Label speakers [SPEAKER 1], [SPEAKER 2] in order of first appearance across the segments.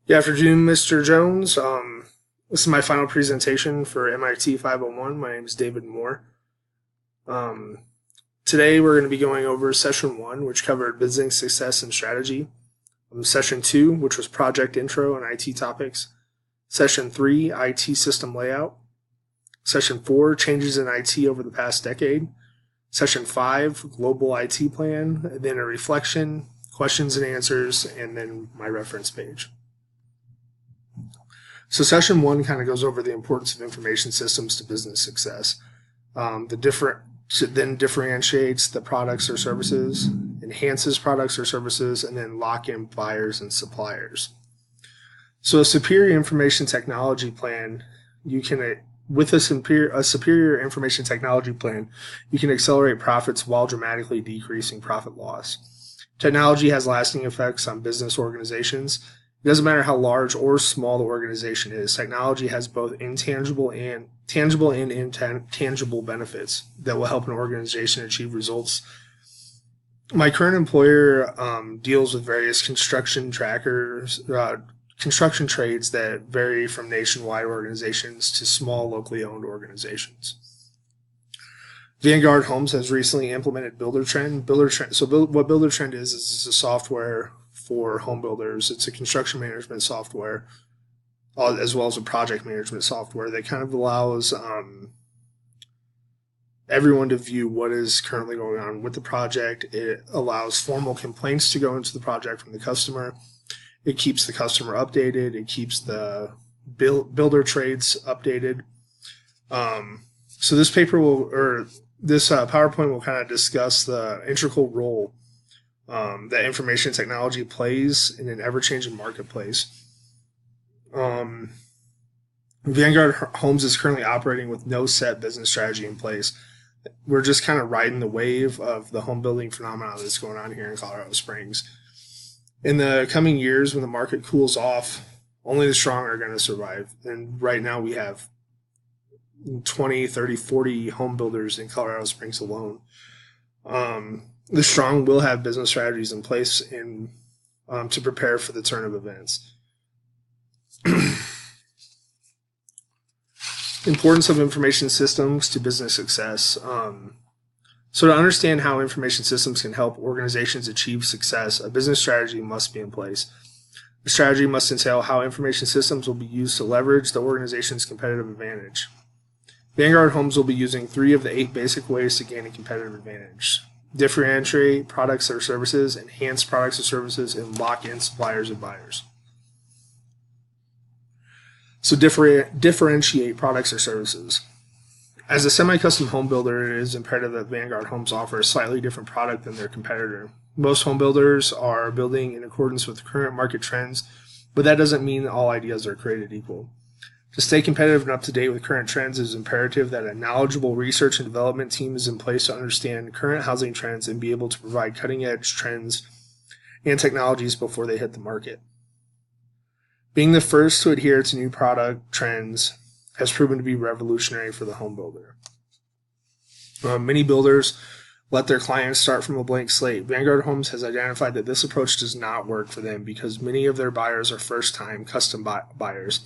[SPEAKER 1] Good afternoon, Mr. Jones. This is my final presentation for MIT 501. My name is David Moore. Um, Today we're going to be going over session one, which covered business success and strategy. Session two, which was project intro and IT topics. Session three, IT system layout. Session four, changes in IT over the past decade. Session five, global IT plan, and then a reflection, questions and answers, and then my reference page. So session one kind of goes over the importance of information systems to business success. Then differentiates the products or services, enhances products or services, and then lock in buyers and suppliers. So a superior information technology plan, with a superior information technology plan, you can accelerate profits while dramatically decreasing profit loss. Technology has lasting effects on business organizations. It doesn't matter how large or small the organization is. Technology has both tangible and intangible benefits that will help an organization achieve results. My current employer deals with various construction trades that vary from nationwide organizations to small locally owned organizations. Vanguard Homes has recently implemented BuilderTrend. What BuilderTrend is a software for home builders. It's a construction management software as well as a project management software that kind of allows everyone to view what is currently going on with the project. It allows formal complaints to go into the project from the customer. It keeps the customer updated. It keeps the builder trades updated. So this PowerPoint will kind of discuss the integral role that information technology plays in an ever-changing marketplace. Vanguard Homes is currently operating with no set business strategy in place. We're just kind of riding the wave of the home building phenomenon that's going on here in Colorado Springs. In the coming years, when the market cools off, only the strong are going to survive. And right now we have 20, 30, 40 home builders in Colorado Springs alone. The strong will have business strategies in place to prepare for the turn of events. Importance of information systems to business success. So to understand how information systems can help organizations achieve success, a business strategy must be in place. The strategy must entail how information systems will be used to leverage the organization's competitive advantage. Vanguard Homes will be using 3 of the 8 basic ways to gain a competitive advantage: differentiate products or services, enhance products or services, and lock in suppliers and buyers. So differentiate products or services. As a semi-custom home builder, it is imperative that Vanguard Homes offer a slightly different product than their competitor. Most home builders are building in accordance with current market trends, but that doesn't mean all ideas are created equal. To stay competitive and up to date with current trends, it is imperative that a knowledgeable research and development team is in place to understand current housing trends and be able to provide cutting-edge trends and technologies before they hit the market. Being the first to adhere to new product trends has proven to be revolutionary for the home builder. Many builders let their clients start from a blank slate. Vanguard Homes has identified that this approach does not work for them because many of their buyers are first-time custom buyers.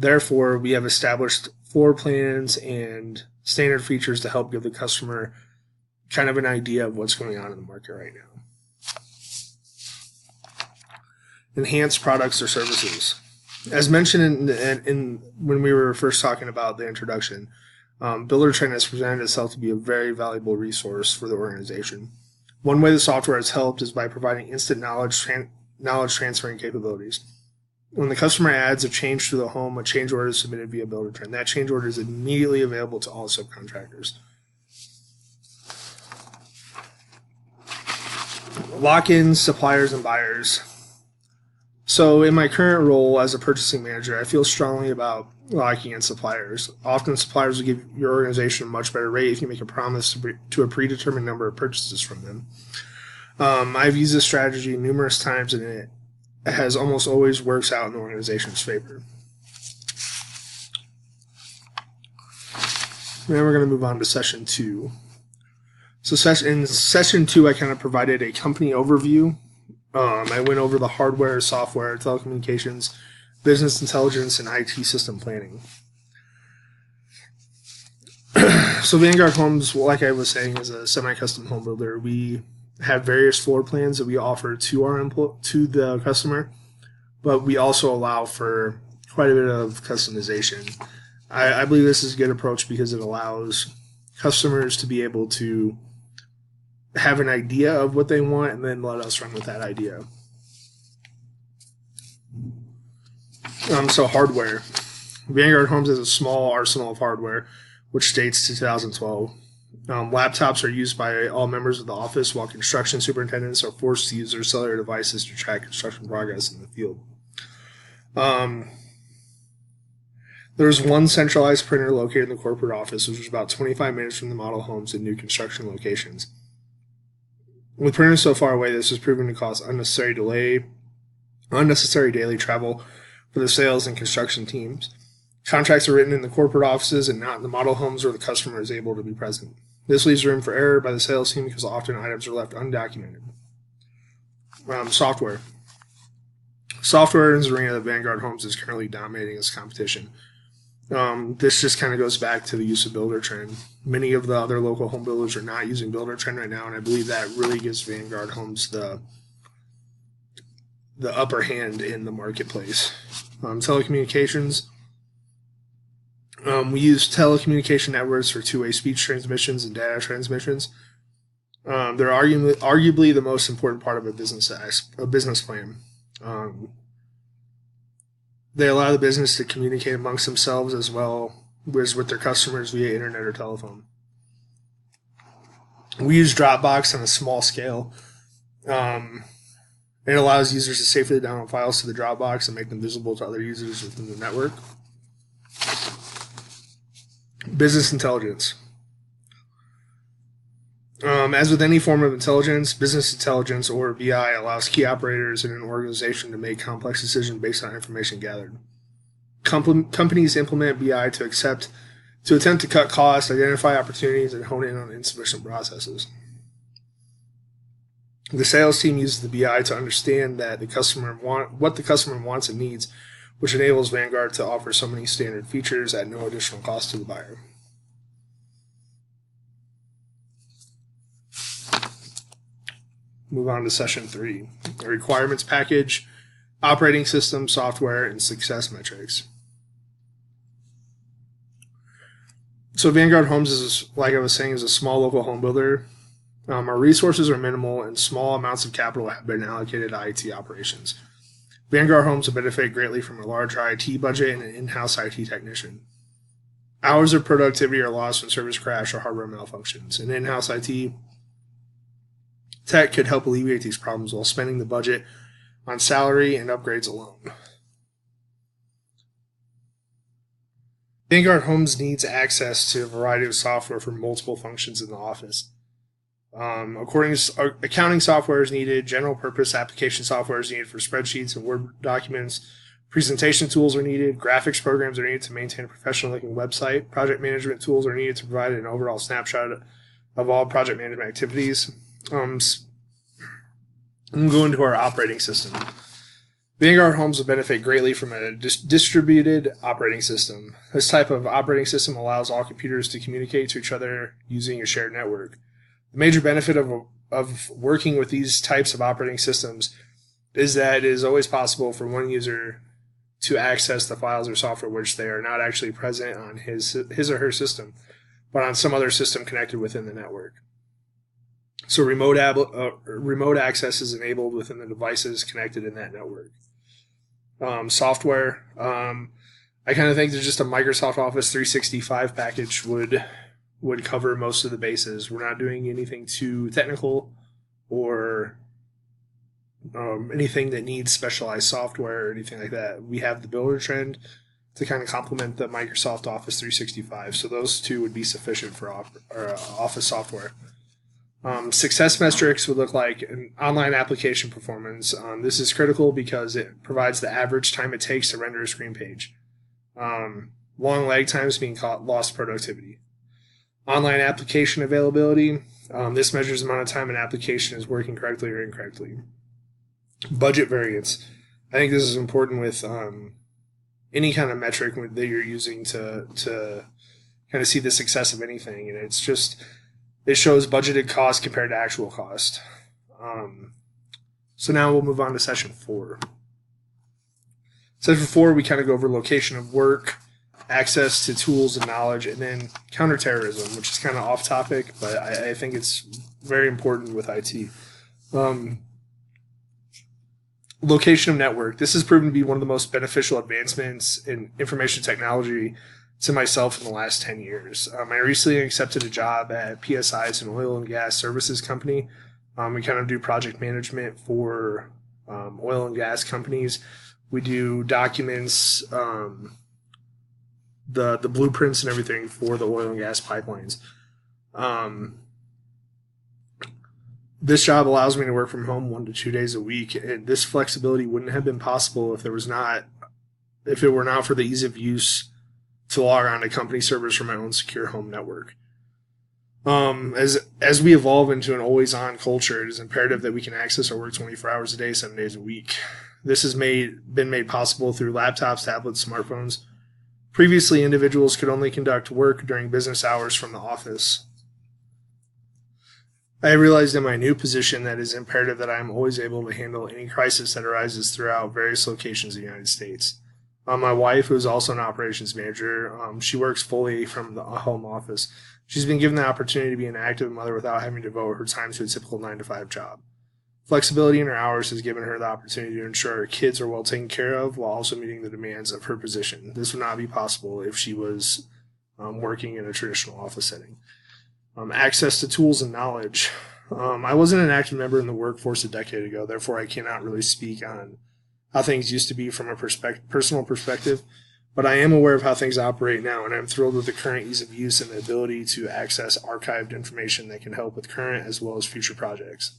[SPEAKER 1] Therefore, we have established floor plans and standard features to help give the customer kind of an idea of what's going on in the market right now. Enhanced products or services. As mentioned in when we were first talking about the introduction, BuilderTrend has presented itself to be a very valuable resource for the organization. One way the software has helped is by providing instant knowledge transferring capabilities. When the customer adds a change to the home, a change order is submitted via BuilderTrend. That change order is immediately available to all subcontractors. Lock-in suppliers and buyers. So in my current role as a purchasing manager, I feel strongly about locking in suppliers. Often suppliers will give your organization a much better rate if you make a promise to a predetermined number of purchases from them. I've used this strategy numerous times, and it has almost always works out in the organization's favor. Now we're going to move on to session 2. So in session 2, I kind of provided a company overview I went over the hardware, software, telecommunications, business intelligence, and IT system planning. So Vanguard Homes, like I was saying, is a semi-custom home builder. We have various floor plans that we offer to the customer, but we also allow for quite a bit of customization. I believe this is a good approach because it allows customers to be able to have an idea of what they want and then let us run with that idea. So hardware. Vanguard Homes has a small arsenal of hardware, which dates to 2012. Laptops are used by all members of the office, while construction superintendents are forced to use their cellular devices to track construction progress in the field. There's one centralized printer located in the corporate office, which is about 25 minutes from the model homes and new construction locations. With printers so far away, this has proven to cause unnecessary daily travel for the sales and construction teams. Contracts are written in the corporate offices and not in the model homes where the customer is able to be present. This leaves room for error by the sales team because often items are left undocumented. Software. Software is an arena that Vanguard Homes is currently dominating its competition. This just kind of goes back to the use of Buildertrend. Many of the other local home builders are not using Buildertrend right now, and I believe that really gives Vanguard Homes the upper hand in the marketplace. Telecommunications. We use telecommunication networks for two-way speech transmissions and data transmissions. They're arguably the most important part of a business plan. They allow the business to communicate amongst themselves as well as with their customers via internet or telephone. We use Dropbox on a small scale. It allows users to safely download files to the Dropbox and make them visible to other users within the network. Business intelligence. As with any form of intelligence, business intelligence, or BI, allows key operators in an organization to make complex decisions based on information gathered. Companies implement BI to attempt to cut costs, identify opportunities, and hone in on insufficient processes. The sales team uses the BI to understand that what the customer wants and needs, which enables Vanguard to offer so many standard features at no additional cost to the buyer. Move on to session 3, the requirements package, operating system, software, and success metrics. So Vanguard Homes is, like I was saying, is a small local home builder. Our resources are minimal and small amounts of capital have been allocated to IT operations. Vanguard Homes will benefit greatly from a larger IT budget and an in-house IT technician. Hours of productivity are lost when service crash or hardware malfunctions. An in-house IT tech could help alleviate these problems while spending the budget on salary and upgrades alone. Vanguard Homes needs access to a variety of software for multiple functions in the office. Accounting software is needed, general purpose application software is needed for spreadsheets and Word documents, presentation tools are needed, graphics programs are needed to maintain a professional looking website, project management tools are needed to provide an overall snapshot of all project management activities. I'm going to our operating system. Vanguard Homes will benefit greatly from a distributed operating system. This type of operating system allows all computers to communicate to each other using a shared network. The major benefit of working with these types of operating systems is that it is always possible for one user to access the files or software which they are not actually present on his or her system, but on some other system connected within the network. So remote access is enabled within the devices connected in that network. Software, I kind of think that just a Microsoft Office 365 package would cover most of the bases. We're not doing anything too technical or anything that needs specialized software or anything like that. We have the Buildertrend to kind of complement the Microsoft Office 365, so those two would be sufficient for Office software. Success metrics would look like an online application performance. This is critical because it provides the average time it takes to render a screen page. Long lag times being lost productivity. Online application availability. This measures the amount of time an application is working correctly or incorrectly. Budget variance. I think this is important with any kind of metric that you're using to kind of see the success of anything, and it shows budgeted cost compared to actual cost. So now we'll move on to session 4. Session 4, we kind of go over location of work, access to tools and knowledge, and then counterterrorism, which is kind of off topic, but I think it's very important with IT. Location of network. This has proven to be one of the most beneficial advancements in information technology to myself in the last 10 years. I recently accepted a job at PSI. It's an oil and gas services company. We kind of do project management for oil and gas companies. We do documents, the blueprints and everything for the oil and gas pipelines. This job allows me to work from home 1 to 2 days a week. And this flexibility wouldn't have been possible if it were not for the ease of use to log on to company servers from my own secure home network. As we evolve into an always-on culture, it is imperative that we can access our work 24 hours a day, 7 days a week. This has been made possible through laptops, tablets, smartphones. Previously, individuals could only conduct work during business hours from the office. I realized in my new position that it is imperative that I am always able to handle any crisis that arises throughout various locations in the United States. My wife, who is also an operations manager, she works fully from the home office. She's been given the opportunity to be an active mother without having to devote her time to a typical 9-to-5 job. Flexibility in her hours has given her the opportunity to ensure her kids are well taken care of while also meeting the demands of her position. This would not be possible if she was working in a traditional office setting. Access to tools and knowledge. I wasn't an active member in the workforce a decade ago, therefore I cannot really speak on how things used to be from a personal perspective, but I am aware of how things operate now, and I'm thrilled with the current ease of use and the ability to access archived information that can help with current as well as future projects.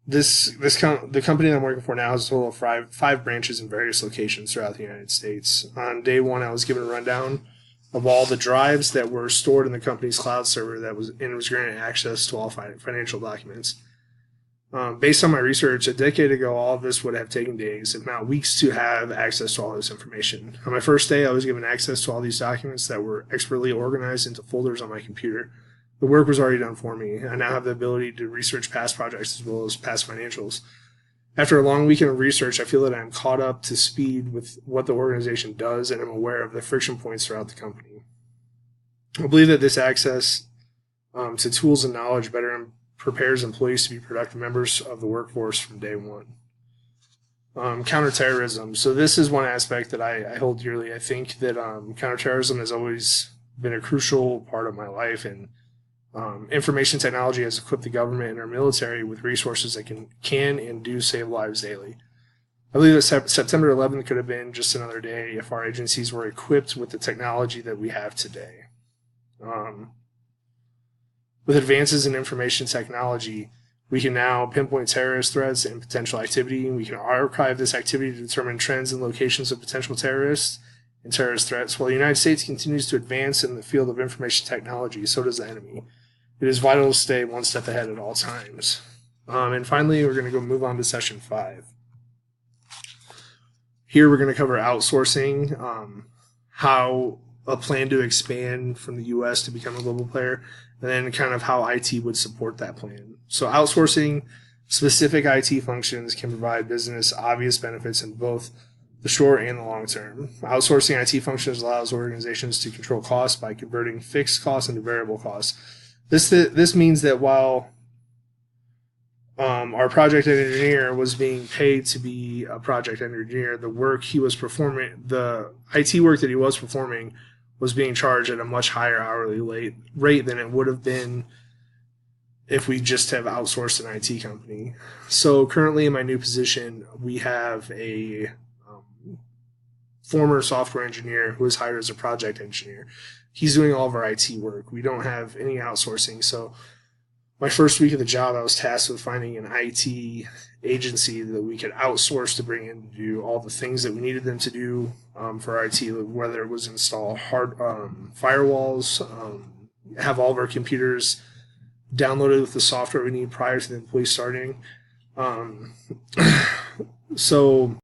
[SPEAKER 1] The company that I'm working for now has a total of five branches in various locations throughout the United States. On day 1, I was given a rundown of all the drives that were stored in the company's cloud server and was granted access to all financial documents. Based on my research, a decade ago, all of this would have taken days, if not weeks, to have access to all this information. On my first day, I was given access to all these documents that were expertly organized into folders on my computer. The work was already done for me. I now have the ability to research past projects as well as past financials. After a long weekend of research, I feel that I'm caught up to speed with what the organization does, and I'm aware of the friction points throughout the company. I believe that this access to tools and knowledge better prepares employees to be productive members of the workforce from day 1. Counterterrorism. So this is one aspect that I hold dearly. I think that counterterrorism has always been a crucial part of my life, and information technology has equipped the government and our military with resources that can and do save lives daily. I believe that September 11th could have been just another day if our agencies were equipped with the technology that we have today. With advances in information technology, we can now pinpoint terrorist threats and potential activity. We can archive this activity to determine trends and locations of potential terrorists and terrorist threats. While the United States continues to advance in the field of information technology, so does the enemy. It is vital to stay one step ahead at all times. And finally, we're going to move on to session 5. Here we're going to cover outsourcing, how a plan to expand from the U.S. to become a global player, and then kind of how IT would support that plan. So outsourcing specific IT functions can provide business obvious benefits in both the short and the long term. Outsourcing IT functions allows organizations to control costs by converting fixed costs into variable costs. This means that while our project engineer was being paid to be a project engineer, the work he was performing, the IT work that he was performing, was being charged at a much higher hourly rate than it would have been if we just have outsourced an IT company. So currently in my new position, we have a former software engineer who is hired as a project engineer. He's doing all of our IT work. We don't have any outsourcing. So my first week of the job, I was tasked with finding an IT agency that we could outsource to bring in to do all the things that we needed them to do for IT, whether it was install hard firewalls, have all of our computers downloaded with the software we need prior to the employee starting, So